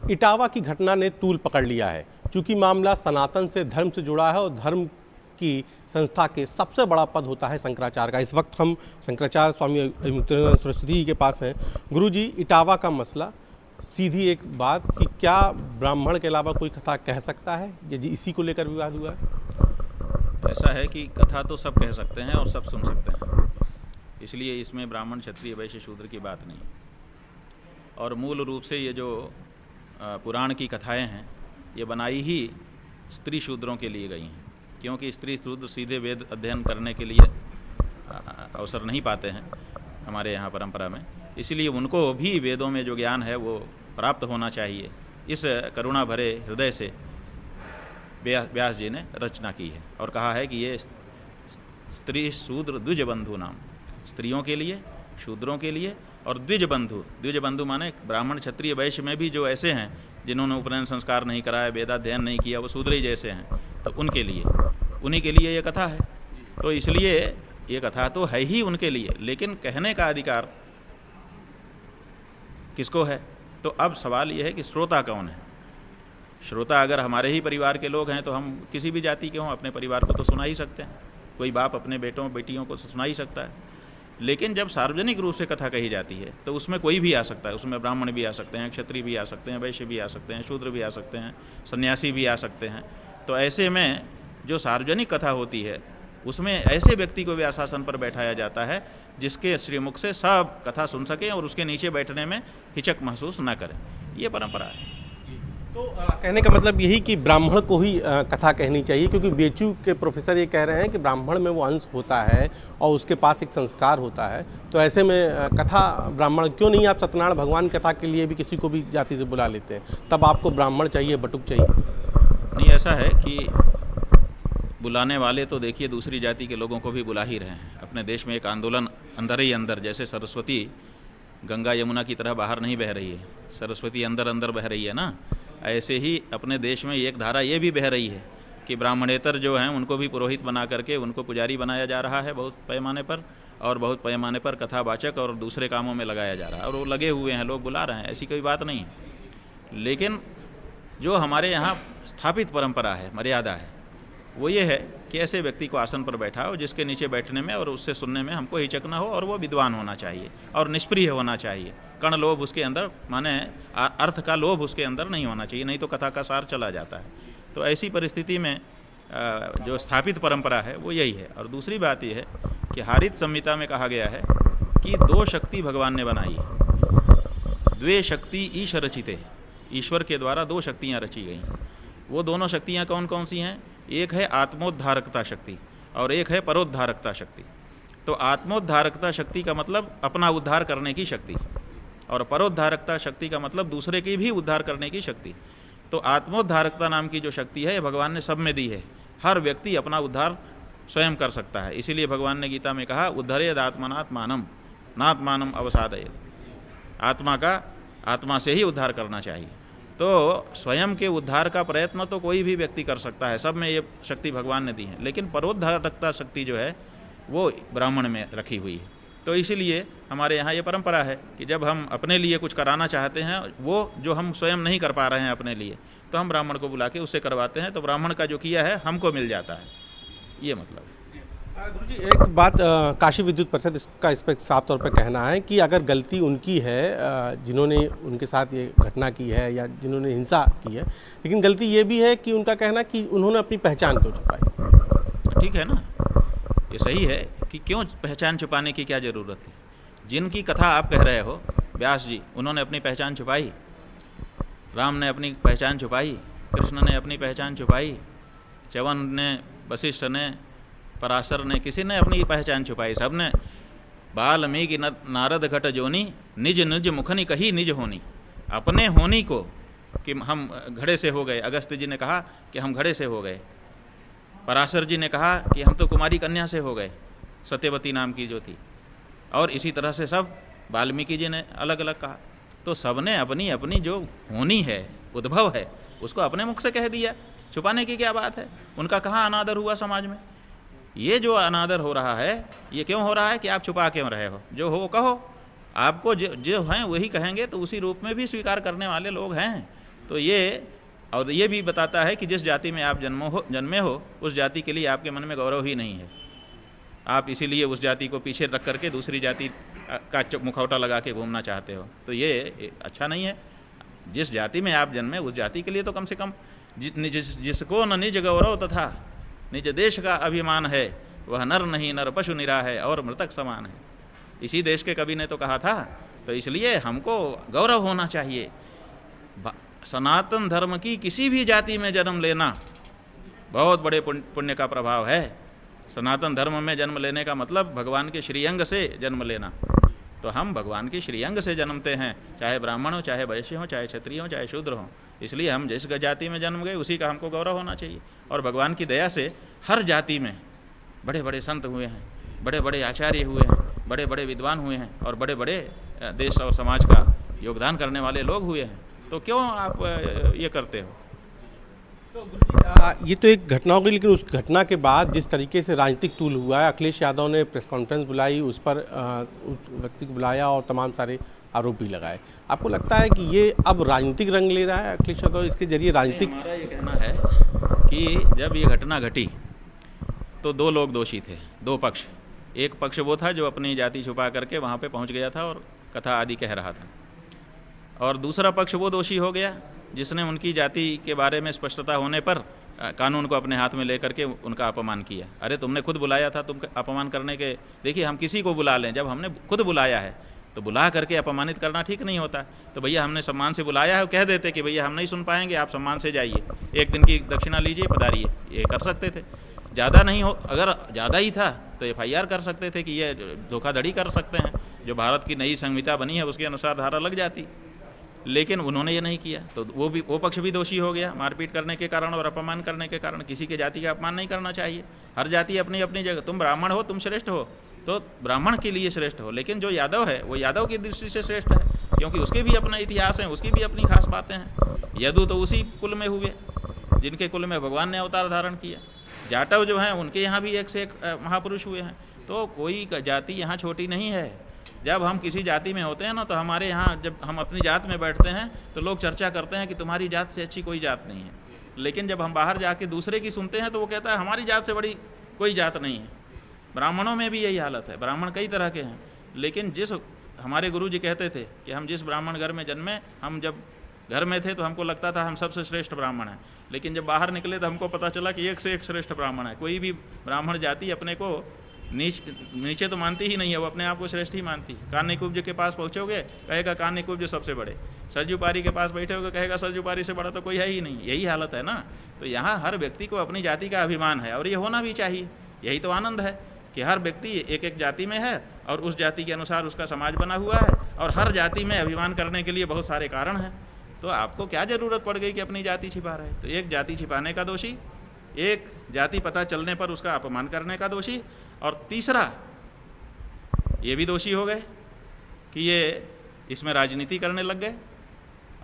इटावा की घटना ने तूल पकड़ लिया है। चूंकि मामला सनातन से, धर्म से जुड़ा है और धर्म की संस्था के सबसे बड़ा पद होता है शंकराचार्य का। इस वक्त हम शंकराचार्य स्वामी अविमुक्तानंद सरस्वती जी के पास हैं। गुरुजी, इटावा का मसला, सीधी एक बात कि क्या ब्राह्मण के अलावा कोई कथा कह सकता है? ये जी इसी को लेकर विवाद हुआ है। ऐसा है कि कथा तो सब कह सकते हैं और सब सुन सकते हैं, इसलिए इसमें ब्राह्मण, क्षत्रिय, वैश्य, शूद्र की बात नहीं। और मूल रूप से ये जो पुराण की कथाएं हैं ये बनाई ही स्त्री शूद्रों के लिए गई हैं, क्योंकि स्त्री शूद्र सीधे वेद अध्ययन करने के लिए अवसर नहीं पाते हैं हमारे यहाँ परंपरा में, इसलिए उनको भी वेदों में जो ज्ञान है वो प्राप्त होना चाहिए। इस करुणा भरे हृदय से व्यास जी ने रचना की है और कहा है कि ये स्त्री शूद्र द्विज बंधु नाम, स्त्रियों के लिए, शूद्रों के लिए और द्विज बंधु। द्विज बंधु माने ब्राह्मण, क्षत्रिय, वैश्य में भी जो ऐसे हैं जिन्होंने उपनयन संस्कार नहीं कराया, वेदाध्ययन नहीं किया, वो शूद्र ही जैसे हैं, तो उनके लिए, उन्हीं के लिए ये कथा है। तो इसलिए ये कथा तो है ही उनके लिए, लेकिन कहने का अधिकार किसको है? तो अब सवाल ये है कि श्रोता कौन है। श्रोता अगर हमारे ही परिवार के लोग हैं तो हम किसी भी जाति के हों अपने परिवार को तो सुना ही सकते हैं, कोई बाप अपने बेटों बेटियों को सुना ही सकता है। लेकिन जब सार्वजनिक रूप से कथा कही जाती है तो उसमें कोई भी आ सकता है, उसमें ब्राह्मण भी आ सकते हैं, क्षत्रिय भी आ सकते हैं, वैश्य भी आ सकते हैं, शूद्र भी आ सकते हैं, सन्यासी भी आ सकते हैं। तो ऐसे में जो सार्वजनिक कथा होती है उसमें ऐसे व्यक्ति को व्यासासन पर बैठाया जाता है जिसके श्रीमुख से सब कथा सुन सकें और उसके नीचे बैठने में हिचक महसूस न करें। ये परंपरा है। तो कहने का मतलब यही कि ब्राह्मण को ही कथा कहनी चाहिए, क्योंकि बेचू के प्रोफेसर ये कह रहे हैं कि ब्राह्मण में वो अंश होता है और उसके पास एक संस्कार होता है, तो ऐसे में कथा ब्राह्मण क्यों नहीं? आप सत्यनारायण भगवान कथा के लिए भी किसी को भी जाति से बुला लेते हैं, तब आपको ब्राह्मण चाहिए, बटुक चाहिए? नहीं, ऐसा है कि बुलाने वाले तो देखिए दूसरी जाति के लोगों को भी बुला ही रहे हैं। अपने देश में एक आंदोलन अंदर ही अंदर, जैसे सरस्वती गंगा यमुना की तरह बाहर नहीं बह रही है, सरस्वती अंदर अंदर बह रही है ना, ऐसे ही अपने देश में एक धारा ये भी बह रही है कि ब्राह्मणेतर जो हैं उनको भी पुरोहित बना करके उनको पुजारी बनाया जा रहा है बहुत पैमाने पर, और बहुत पैमाने पर कथावाचक और दूसरे कामों में लगाया जा रहा है, और वो लगे हुए हैं, लोग बुला रहे हैं, ऐसी कोई बात नहीं है। लेकिन जो हमारे यहाँ स्थापित परंपरा है, मर्यादा है, वो ये है कि ऐसे व्यक्ति को आसन पर बैठाओ जिसके नीचे बैठने में और उससे सुनने में हमको हिचक ना हो, और वो विद्वान होना चाहिए और निष्प्रिय होना चाहिए। कण लोभ उसके अंदर, माने अर्थ का लोभ उसके अंदर नहीं होना चाहिए, नहीं तो कथा का सार चला जाता है। तो ऐसी परिस्थिति में जो स्थापित परंपरा है वो यही है। और दूसरी बात यह है कि हारित संहिता में कहा गया है कि दो शक्ति भगवान ने बनाई है, द्वे शक्ति ईश रचिते, ईश्वर के द्वारा दो शक्तियाँ रची गई। वो दोनों शक्तियाँ कौन कौन सी हैं? एक है आत्मोद्धारकता शक्ति और एक है परोद्धारकता शक्ति। तो आत्मोद्धारकता शक्ति का मतलब अपना उद्धार करने की शक्ति, और परोद्धारकता शक्ति का मतलब दूसरे की भी उद्धार करने की शक्ति। तो आत्मोद्धारकता नाम की जो शक्ति है भगवान ने सब में दी है, हर व्यक्ति अपना उद्धार स्वयं कर सकता है। इसीलिए भगवान ने गीता में कहा, उद्धरेद आत्मनात्मानम नात्मानम अवसादयेद, आत्मा का आत्मा से ही उद्धार करना चाहिए। तो स्वयं के उद्धार का प्रयत्न तो कोई भी व्यक्ति कर सकता है, सब में ये शक्ति भगवान ने दी है, लेकिन परोद्धारकता शक्ति जो है वो ब्राह्मण में रखी हुई है। तो इसीलिए हमारे यहाँ ये परंपरा है कि जब हम अपने लिए कुछ कराना चाहते हैं, वो जो हम स्वयं नहीं कर पा रहे हैं अपने लिए, तो हम ब्राह्मण को बुला के उससे करवाते हैं, तो ब्राह्मण का जो किया है हमको मिल जाता है, ये मतलब है। गुरुजी, एक बात काशी विद्युत परिषद इसका इस पर साफ तौर पर कहना है कि अगर गलती उनकी है जिन्होंने उनके साथ ये घटना की है या जिन्होंने हिंसा की है, लेकिन गलती ये भी है कि उनका कहना कि उन्होंने अपनी पहचान क्यों छुपाई। ठीक है ना, ये सही है कि क्यों पहचान छुपाने की क्या ज़रूरत है। जिनकी कथा आप कह रहे हो, व्यास जी, उन्होंने अपनी पहचान छुपाई, राम ने अपनी पहचान छुपाई, कृष्ण ने अपनी पहचान छुपाई, च्यवन ने, वशिष्ठ ने, पराशर ने, किसी ने अपनी पहचान छुपाई, सब ने। वाल्मीकि नारद घट जोनी, निज निज मुखनी कही निज होनी। अपने होनी को कि हम घड़े से हो गए, अगस्त्य जी ने कहा कि हम घड़े से हो गए, पराशर जी ने कहा कि हम तो कुमारी कन्या से हो गए, सत्यवती नाम की जो थी, और इसी तरह से सब वाल्मीकि जी ने अलग अलग कहा। तो सबने अपनी अपनी जो होनी है, उद्भव है, उसको अपने मुख से कह दिया, छुपाने की क्या बात है। उनका कहाँ अनादर हुआ समाज में? ये जो अनादर हो रहा है ये क्यों हो रहा है कि आप छुपा क्यों रहे हो? जो हो कहो, आपको जो हैं वही कहेंगे, तो उसी रूप में भी स्वीकार करने वाले लोग हैं। तो ये और ये भी बताता है कि जिस जाति में आप जन्मे हो उस जाति के लिए आपके मन में गौरव ही नहीं है। आप इसीलिए उस जाति को पीछे रख करके दूसरी जाति का मुखौटा लगा के घूमना चाहते हो, तो ये अच्छा नहीं है। जिस जाति में आप जन्मे उस जाति के लिए तो कम से कम जिसको न निज गौरव तथा निज देश का अभिमान है, वह नर नहीं नर पशु निरा है और मृतक समान है। इसी देश के कवि ने तो कहा था। तो इसलिए हमको गौरव होना चाहिए। सनातन धर्म की किसी भी जाति में जन्म लेना बहुत बड़े पुण्य का प्रभाव है। सनातन धर्म में जन्म लेने का मतलब भगवान के श्रीअंग से जन्म लेना। तो हम भगवान के श्रीअंग से जन्मते हैं, चाहे ब्राह्मण हो, चाहे वैश्य हो, चाहे क्षत्रिय हो, चाहे शूद्र हो। इसलिए हम जिस जाति में जन्म गए उसी का हमको गौरव होना चाहिए। और भगवान की दया से हर जाति में बड़े बड़े संत हुए हैं, बड़े बड़े आचार्य हुए हैं, बड़े बड़े विद्वान हुए हैं और बड़े बड़े देश और समाज का योगदान करने वाले लोग हुए हैं। तो क्यों आप ये करते हो? ये तो एक घटना हो गई, लेकिन उस घटना के बाद जिस तरीके से राजनीतिक तूल हुआ है, अखिलेश यादव ने प्रेस कॉन्फ्रेंस बुलाई, उस पर उस व्यक्ति को बुलाया और तमाम सारे आरोप भी लगाए। आपको लगता है कि ये अब राजनीतिक रंग ले रहा है अखिलेश यादव, इसके जरिए राजनीतिक? हमारा ये कहना है कि जब ये घटना घटी तो दो लोग दोषी थे, दो पक्ष। एक पक्ष वो था जो अपनी जाति छुपा करके वहाँ पे पहुँच गया था और कथा आदि कह रहा था, और दूसरा पक्ष वो दोषी हो गया जिसने उनकी जाति के बारे में स्पष्टता होने पर कानून को अपने हाथ में लेकर के उनका अपमान किया। अरे तुमने खुद बुलाया था, तुम अपमान करने के, देखिए हम किसी को बुला लें, जब हमने खुद बुलाया है तो बुला करके अपमानित करना ठीक नहीं होता। तो भैया हमने सम्मान से बुलाया है, कह देते कि भैया हम नहीं सुन पाएंगे, आप सम्मान से जाइए, एक दिन की दक्षिणा लीजिए, पधारिए, ये कर सकते थे। ज़्यादा नहीं हो, अगर ज़्यादा ही था तो FIR कर सकते थे कि ये धोखाधड़ी कर सकते हैं, जो भारत की नई संहिता बनी है उसके अनुसार धारा लग जाती। लेकिन उन्होंने ये नहीं किया, तो वो पक्ष भी दोषी हो गया मारपीट करने के कारण और अपमान करने के कारण। किसी के जाति का अपमान नहीं करना चाहिए, हर जाति अपनी अपनी जगह। तुम ब्राह्मण हो, तुम श्रेष्ठ हो तो ब्राह्मण के लिए श्रेष्ठ हो, लेकिन जो यादव है वो यादव की दृष्टि से श्रेष्ठ है, क्योंकि उसके भी अपना इतिहास है, उसकी भी अपनी खास बातें हैं। यदु तो उसी कुल में हुए जिनके कुल में भगवान ने अवतार धारण किया। जाटव जो हैं उनके यहाँ भी एक से एक महापुरुष हुए हैं। तो कोई जाति यहाँ छोटी नहीं है। जब हम किसी जाति में होते हैं ना, तो हमारे यहाँ जब हम अपनी जात में बैठते हैं तो लोग चर्चा करते हैं कि तुम्हारी जात से अच्छी कोई जात नहीं है। लेकिन जब हम बाहर जाके दूसरे की सुनते हैं तो वो कहता है हमारी जात से बड़ी कोई जात नहीं है। ब्राह्मणों में भी यही हालत है। ब्राह्मण कई तरह के हैं, लेकिन जिस हमारे गुरु जी कहते थे कि हम जिस ब्राह्मण घर में जन्मे, हम जब घर में थे तो हमको लगता था हम सबसे श्रेष्ठ ब्राह्मण हैं, लेकिन जब बाहर निकले तो हमको पता चला कि एक से एक श्रेष्ठ ब्राह्मण है। कोई भी ब्राह्मण जाति अपने को नीचे तो मानती ही नहीं है, वो अपने आप को श्रेष्ठ ही मानती है। कान्यकुब्ज के पास पहुँचोगे कहेगा कान्यकुब्ज सबसे बड़े, सरजूपारी के पास बैठोगे कहेगा सरजूपारी से बड़ा तो कोई है ही नहीं। यही हालत है ना। तो यहाँ हर व्यक्ति को अपनी जाति का अभिमान है और ये होना भी चाहिए। यही तो आनंद है कि हर व्यक्ति एक एक जाति में है और उस जाति के अनुसार उसका समाज बना हुआ है, और हर जाति में अभिमान करने के लिए बहुत सारे कारण हैं। तो आपको क्या ज़रूरत पड़ गई कि अपनी जाति छिपा रहे? तो एक जाति छिपाने का दोषी, एक जाति पता चलने पर उसका अपमान करने का दोषी, और तीसरा ये भी दोषी हो गए कि ये इसमें राजनीति करने लग गए।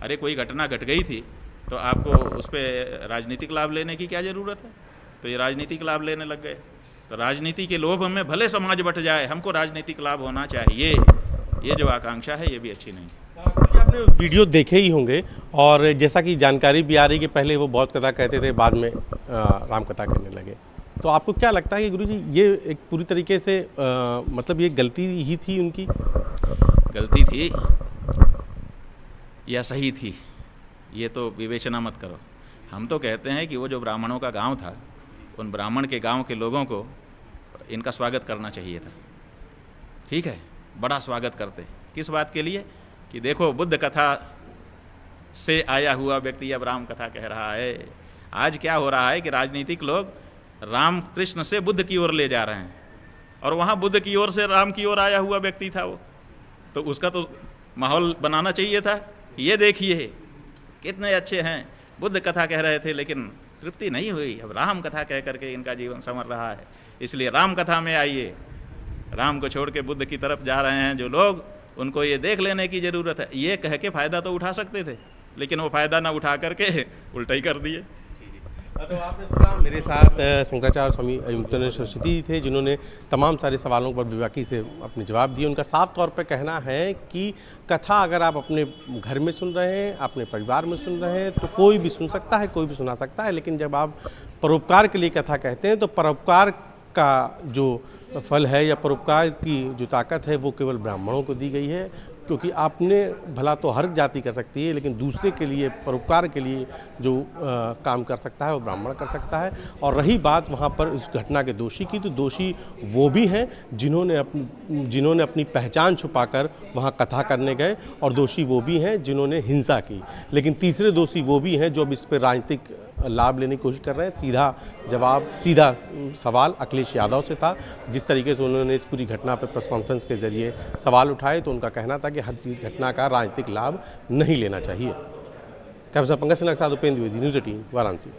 अरे कोई घटना घट गई थी तो आपको उस पर राजनीतिक लाभ लेने की क्या ज़रूरत है? तो ये राजनीतिक लाभ लेने लग गए। तो राजनीति के लोभ में भले समाज बट जाए, हमको राजनीतिक लाभ होना चाहिए, ये जो आकांक्षा है ये भी अच्छी नहीं। आपने वीडियो देखे ही होंगे, और जैसा कि जानकारी भी आ रही कि पहले वो बहुत कथा कहते थे, बाद में राम कथा कहने लगे। तो आपको क्या लगता है कि गुरुजी ये एक पूरी तरीके से मतलब ये गलती ही थी उनकी? गलती थी या सही थी, ये तो विवेचना मत करो। हम तो कहते हैं कि वो जो ब्राह्मणों का गांव था, उन ब्राह्मण के गांव के लोगों को इनका स्वागत करना चाहिए था। ठीक है, बड़ा स्वागत करते। किस बात के लिए? कि देखो बुद्ध कथा से आया हुआ व्यक्ति अब राम कथा कह रहा है। आज क्या हो रहा है कि राजनीतिक लोग राम कृष्ण से बुद्ध की ओर ले जा रहे हैं, और वहाँ बुद्ध की ओर से राम की ओर आया हुआ व्यक्ति था वो, तो उसका तो माहौल बनाना चाहिए था। ये देखिए कितने अच्छे हैं, बुद्ध कथा कह रहे थे लेकिन तृप्ति नहीं हुई, अब राम कथा कह करके इनका जीवन संवर रहा है, इसलिए राम कथा में आइए। राम को छोड़ के बुद्ध की तरफ जा रहे हैं जो लोग, उनको ये देख लेने की ज़रूरत है। ये कह के फ़ायदा तो उठा सकते थे, लेकिन वो फ़ायदा ना उठा करके उल्टा ही कर दिए। तो आपने सुना, मेरे साथ शंकराचार्य स्वामी अवधूतानंद सरस्वती थे, जिन्होंने तमाम सारे सवालों पर बेबाकी से अपने जवाब दिए। उनका साफ तौर पर कहना है कि कथा अगर आप अपने घर में सुन रहे हैं, अपने परिवार में सुन रहे हैं, तो कोई भी सुन सकता है, कोई भी सुना सकता है, लेकिन जब आप परोपकार के लिए कथा कहते हैं तो परोपकार का जो फल है या परोपकार की जो ताकत है वो केवल ब्राह्मणों को दी गई है, क्योंकि आपने भला तो हर जाति कर सकती है, लेकिन दूसरे के लिए परोपकार के लिए जो काम कर सकता है वो ब्राह्मण कर सकता है। और रही बात वहाँ पर इस घटना के दोषी की, तो दोषी वो भी हैं जिन्होंने अपनी पहचान छुपाकर वहाँ कथा करने गए, और दोषी वो भी हैं जिन्होंने हिंसा की। लेकिन तीसरे दोषी वो भी हैं जो अब इस पर राजनीतिक लाभ लेने की कोशिश कर रहे हैं। सीधा सवाल अखिलेश यादव से था। जिस तरीके से उन्होंने इस पूरी घटना पर प्रेस कॉन्फ्रेंस के जरिए सवाल उठाए, तो उनका कहना था कि हर चीज़ घटना का राजनीतिक लाभ नहीं लेना चाहिए। कैमरा पंकज सिन्हा के साथ उपेंद्र द्विवेदी, न्यूज़ 18 वाराणसी।